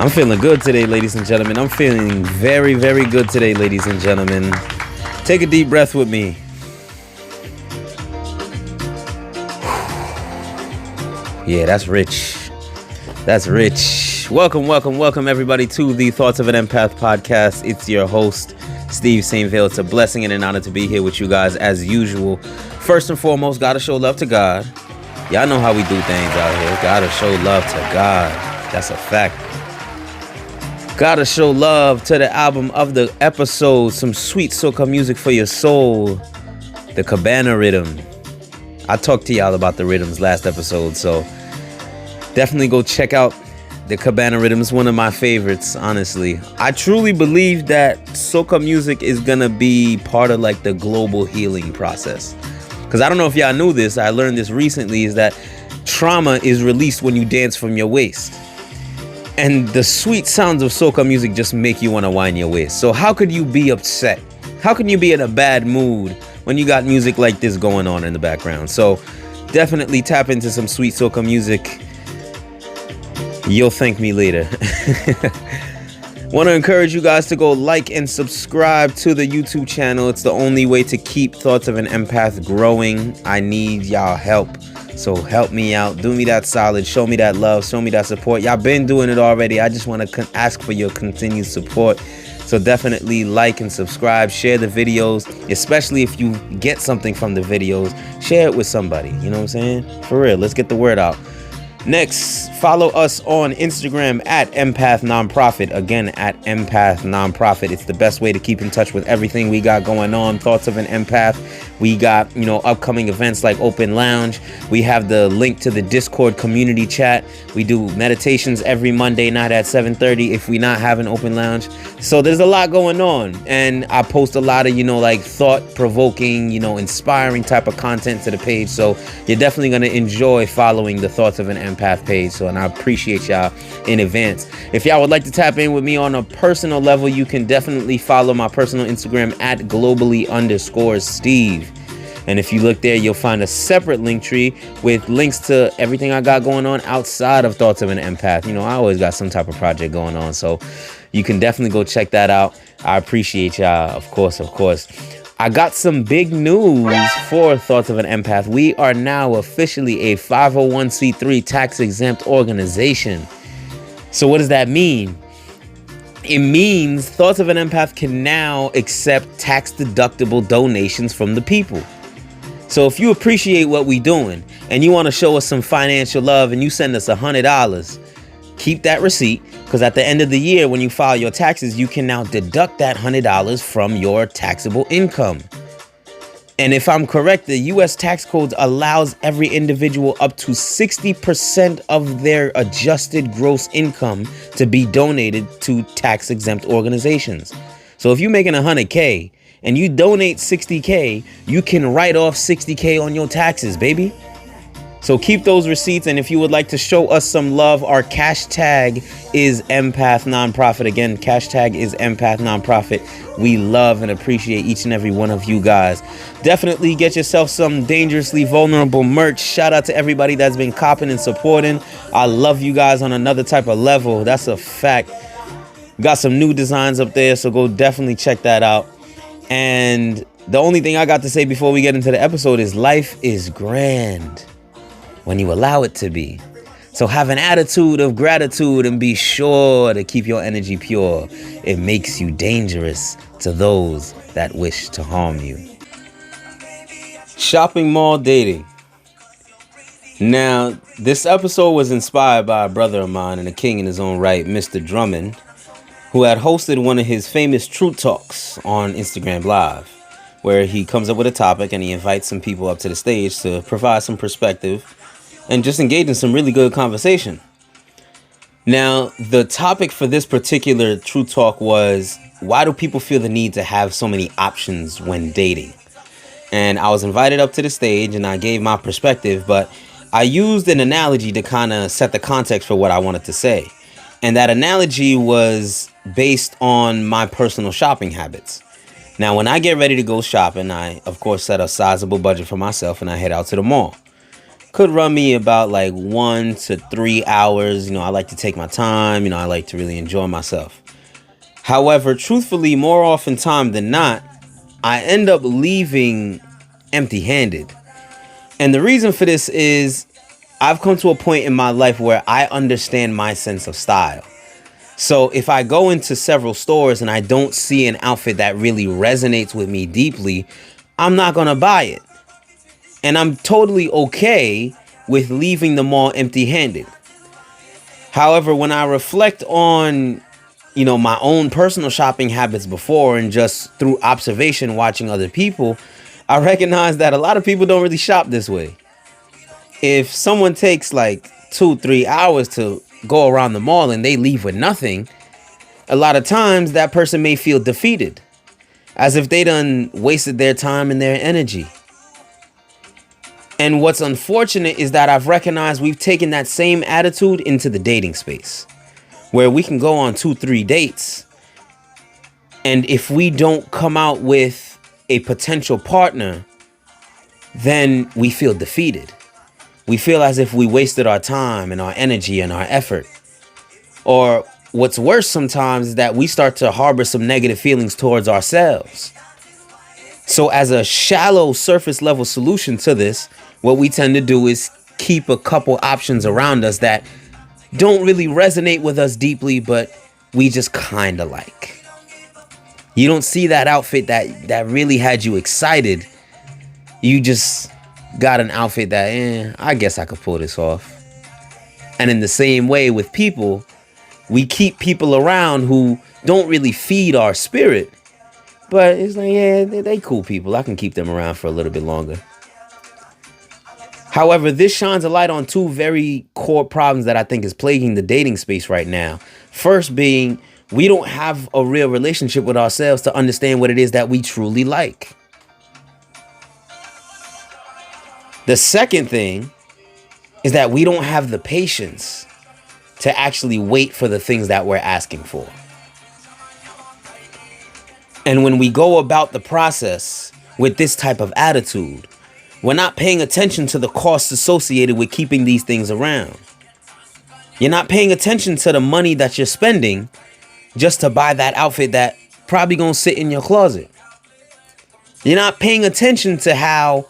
I'm feeling good today, ladies and gentlemen. I'm feeling very, very good today, ladies and gentlemen. Take a deep breath with me. Yeah, that's rich. That's rich. Welcome, everybody, to the Thoughts of an Empath podcast. It's your host, Steve Saintville. It's a blessing and an honor to be here with you guys as usual. First and foremost, gotta show love to God. Y'all know how we do things out here. Gotta show love to God. That's a fact. Gotta show love to the album of the episode. Some sweet soca music for your soul. The Cabana Rhythm. I talked to y'all about the rhythms last episode, so definitely go check out the Cabana Rhythm. It's one of my favorites, honestly. I truly believe that soca music is gonna be part of like the global healing process. Because I don't know if y'all knew this, I learned this recently, is that trauma is released when you dance from your waist. And the sweet sounds of soca music just make you want to wind your waist. So how could you be upset? How can you be in a bad mood when you got music like this going on in the background? So definitely tap into some sweet soca music. You'll thank me later. Want to encourage you guys to go like and subscribe to the YouTube channel. It's the only way to keep Thoughts of an Empath growing. I need y'all help. So help me out. Do me that solid. Show me that love. Show me that support. Y'all been doing it already. I just want to ask for your continued support. So definitely like and subscribe. Share the videos, especially if you get something from the videos. Share it with somebody. You know what I'm saying? For real. Let's get the word out. Next, follow us on Instagram at Empath Nonprofit. Again, at Empath Nonprofit. It's the best way to keep in touch with everything we got going on. Thoughts of an Empath. We got, upcoming events like Open Lounge. We have the link to the Discord community chat. We do meditations every Monday night at 7:30 if we not have an Open Lounge. So there's a lot going on. And I post a lot of, thought-provoking, inspiring type of content to the page. So you're definitely going to enjoy following the Thoughts of an Empath page. So, and I appreciate y'all in advance. If y'all would like to tap in with me on a personal level, you can definitely follow my personal Instagram at globally_Steve. And if you look there, you'll find a separate Linktree with links to everything I got going on outside of Thoughts of an Empath. I always got some type of project going on, so you can definitely go check that out. I appreciate y'all, of course. I got some big news for Thoughts of an Empath. We are now officially a 501c3 tax-exempt organization. So what does that mean? It means Thoughts of an Empath can now accept tax-deductible donations from the people. So if you appreciate what we're doing and you want to show us some financial love and you send us $100, keep that receipt, because at the end of the year when you file your taxes, you can now deduct that $100 from your taxable income. And if I'm correct, the U.S. tax code allows every individual up to 60% of their adjusted gross income to be donated to tax-exempt organizations. So if you're making $100K and you donate $60K, you can write off $60K on your taxes, baby. So keep those receipts, and if you would like to show us some love, our cash tag is Empath Nonprofit. Again, cash tag is Empath Nonprofit. We love and appreciate each and every one of you guys. Definitely get yourself some Dangerously Vulnerable merch. Shout out to everybody that's been copping and supporting. I love you guys on another type of level. That's a fact. Got some new designs up there, so go definitely check that out. And the only thing I got to say before we get into the episode is life is grand when you allow it to be. So have an attitude of gratitude and be sure to keep your energy pure. It makes you dangerous to those that wish to harm you. Shopping mall dating. Now, this episode was inspired by a brother of mine and a king in his own right, Mr. Drummond, who had hosted one of his famous Truth Talks on Instagram Live, where he comes up with a topic and he invites some people up to the stage to provide some perspective and just engage in some really good conversation. Now, the topic for this particular Truth Talk was, why do people feel the need to have so many options when dating? And I was invited up to the stage and I gave my perspective, but I used an analogy to kind of set the context for what I wanted to say. And that analogy was based on my personal shopping habits. Now, when I get ready to go shopping, I, of course, set a sizable budget for myself and I head out to the mall. could run me about like 1 to 3 hours. I like to take my time. I like to really enjoy myself. However, truthfully, more often time than not, I end up leaving empty-handed. And the reason for this is I've come to a point in my life where I understand my sense of style. So if I go into several stores and I don't see an outfit that really resonates with me deeply, I'm not going to buy it. And I'm totally okay with leaving the mall empty-handed. However, when I reflect on, my own personal shopping habits before and just through observation watching other people, I recognize that a lot of people don't really shop this way. If someone takes like 2-3 hours to go around the mall and they leave with nothing, a lot of times that person may feel defeated, as if they done wasted their time and their energy. And what's unfortunate is that I've recognized we've taken that same attitude into the dating space, where we can go on 2-3 dates, and if we don't come out with a potential partner, then we feel defeated. We feel as if we wasted our time and our energy and our effort. Or what's worse sometimes is that we start to harbor some negative feelings towards ourselves. So as a shallow surface level solution to this, what we tend to do is keep a couple options around us that don't really resonate with us deeply, but we just kind of like. You don't see that outfit that really had you excited. You just got an outfit that, I guess I could pull this off. And in the same way with people, we keep people around who don't really feed our spirit, but it's like, they cool people. I can keep them around for a little bit longer. However, this shines a light on two very core problems that I think is plaguing the dating space right now. First being, we don't have a real relationship with ourselves to understand what it is that we truly like. The second thing is that we don't have the patience to actually wait for the things that we're asking for. And when we go about the process with this type of attitude, we're not paying attention to the costs associated with keeping these things around. You're not paying attention to the money that you're spending just to buy that outfit that probably gonna sit in your closet. You're not paying attention to how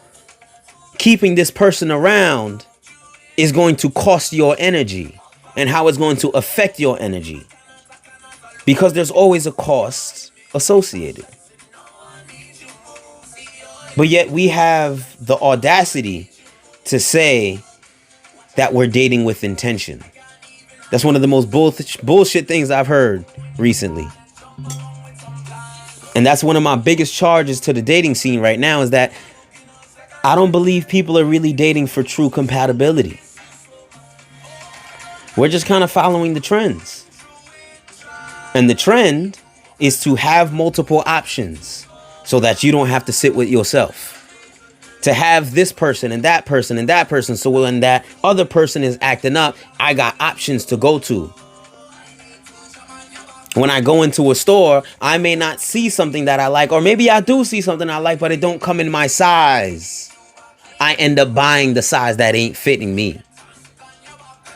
keeping this person around is going to cost your energy and how it's going to affect your energy, because there's always a cost associated. But yet we have the audacity to say that we're dating with intention. That's one of the most bullshit things I've heard recently. And that's one of my biggest charges to the dating scene right now, is that I don't believe people are really dating for true compatibility. We're just kind of following the trends. And the trend is to have multiple options so that you don't have to sit with yourself. To have this person and that person and that person, so when that other person is acting up, I got options to go to. When I go into a store, I may not see something that I like, or maybe I do see something I like, but it don't come in my size. I end up buying the size that ain't fitting me.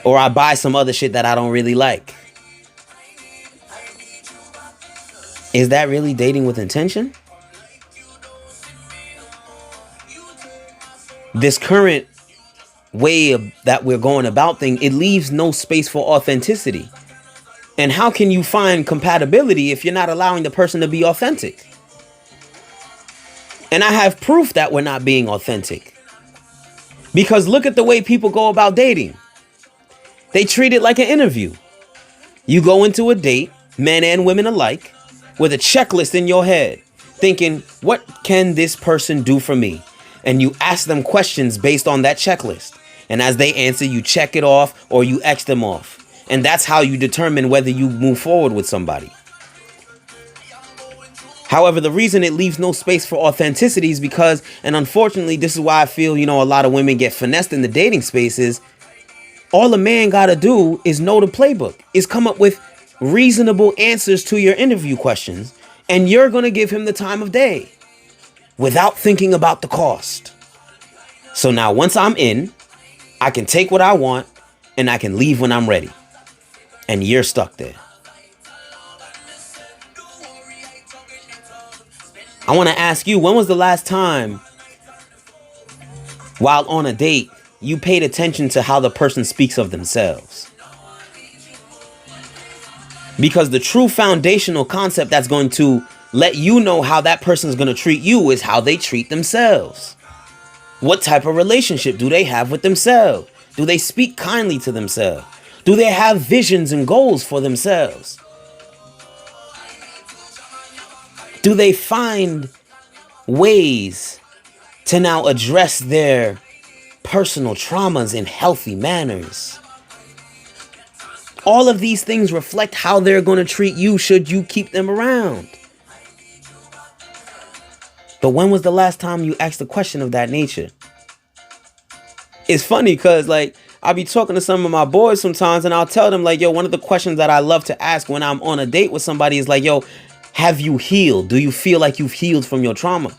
Or I buy some other shit that I don't really like. Is that really dating with intention? This current way that we're going about things, it leaves no space for authenticity. And how can you find compatibility if you're not allowing the person to be authentic? And I have proof that we're not being authentic. Because look at the way people go about dating. They treat it like an interview. You go into a date, men and women alike, with a checklist in your head, thinking, what can this person do for me? And you ask them questions based on that checklist. And as they answer, you check it off or you X them off. And that's how you determine whether you move forward with somebody. However, the reason it leaves no space for authenticity is because, and unfortunately, this is why I feel, a lot of women get finessed in the dating space, is all a man got to do is know the playbook, is come up with reasonable answers to your interview questions, and you're going to give him the time of day without thinking about the cost. So now once I'm in, I can take what I want and I can leave when I'm ready. And you're stuck there. I want to ask you, when was the last time while on a date you paid attention to how the person speaks of themselves? Because the true foundational concept that's going to let you know how that person is going to treat you is how they treat themselves. What type of relationship do they have with themselves? Do they speak kindly to themselves? Do they have visions and goals for themselves? Do they find ways to now address their personal traumas in healthy manners? All of these things reflect how they're going to treat you should you keep them around. But when was the last time you asked a question of that nature? It's funny because, like, I'll be talking to some of my boys sometimes and I'll tell them, like, yo, one of the questions that I love to ask when I'm on a date with somebody is like, yo, have you healed? Do you feel like you've healed from your trauma?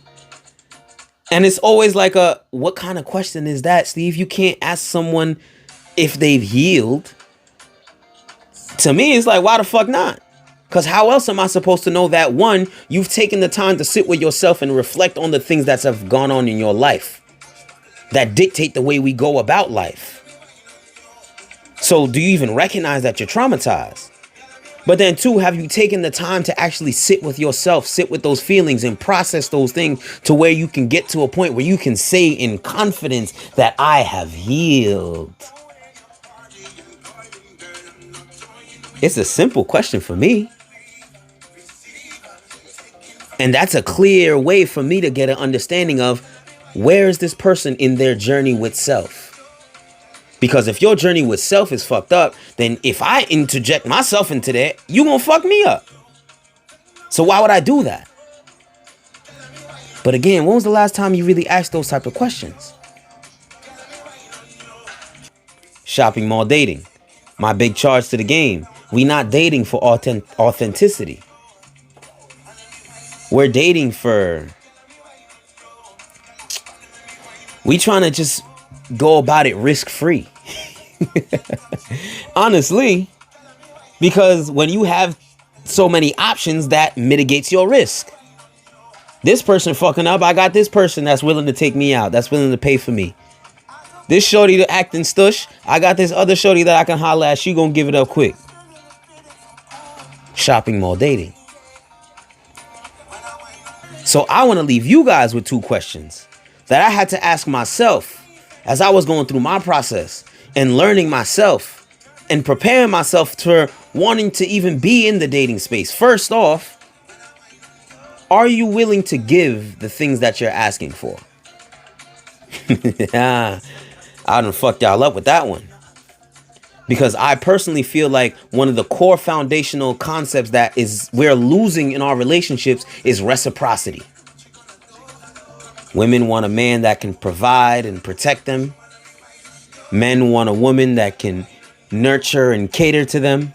And it's always like what kind of question is that, Steve? You can't ask someone if they've healed. To me, it's like, why the fuck not? Because how else am I supposed to know that, one, you've taken the time to sit with yourself and reflect on the things that have gone on in your life that dictate the way we go about life? So do you even recognize that you're traumatized? But then two, have you taken the time to actually sit with yourself, sit with those feelings and process those things to where you can get to a point where you can say in confidence that I have healed? It's a simple question for me. And that's a clear way for me to get an understanding of where is this person in their journey with self? Because if your journey with self is fucked up, then if I interject myself into that, you gonna fuck me up. So why would I do that? But again, when was the last time you really asked those type of questions? Shopping mall dating. My big charge to the game. We not dating for authenticity. We're dating for... We trying to just go about it risk-free. Honestly, because when you have so many options, that mitigates your risk. This person fucking up, I got this person that's willing to take me out, that's willing to pay for me. This shorty to acting stush, I got this other shorty that I can holler at, she gonna give it up quick. Shopping mall dating. So I want to leave you guys with two questions that I had to ask myself as I was going through my process and learning myself and preparing myself for wanting to even be in the dating space. First off, are you willing to give the things that you're asking for? I done fucked y'all up with that one. Because I personally feel like one of the core foundational concepts that we're losing in our relationships is reciprocity. Women want a man that can provide and protect them. Men want a woman that can nurture and cater to them.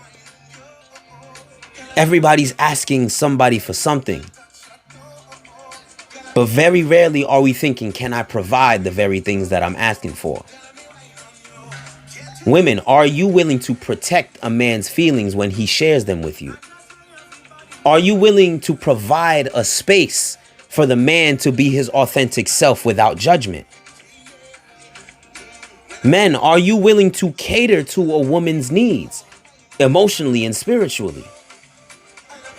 Everybody's asking somebody for something. But very rarely are we thinking, can I provide the very things that I'm asking for? Women, are you willing to protect a man's feelings when he shares them with you? Are you willing to provide a space for the man to be his authentic self without judgment? Men, are you willing to cater to a woman's needs emotionally and spiritually?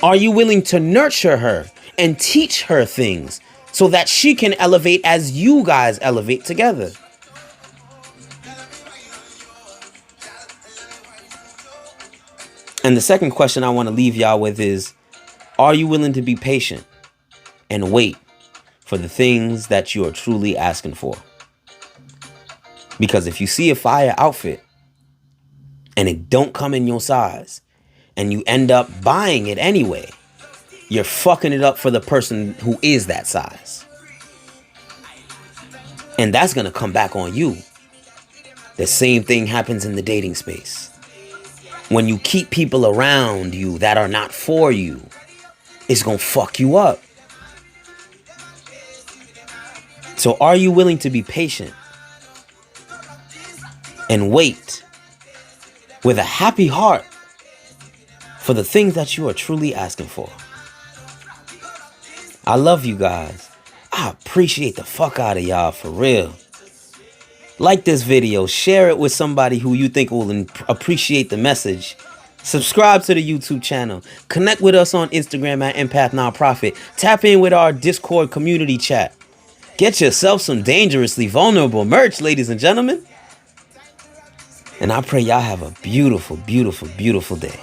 Are you willing to nurture her and teach her things so that she can elevate as you guys elevate together? And the second question I want to leave y'all with is, are you willing to be patient and wait for the things that you are truly asking for? Because if you see a fire outfit and it don't come in your size and you end up buying it anyway, you're fucking it up for the person who is that size. And that's going to come back on you. The same thing happens in the dating space. When you keep people around you that are not for you, it's going to fuck you up. So are you willing to be patient? and wait with a happy heart for the things that you are truly asking for. I love you guys. I appreciate the fuck out of y'all, for real. Like this video, share it with somebody who you think will appreciate the message. Subscribe to the YouTube channel. Connect with us on Instagram at Empath Nonprofit. Tap in with our Discord community chat. Get yourself some dangerously vulnerable merch, ladies and gentlemen. And I pray y'all have a beautiful, beautiful, beautiful day.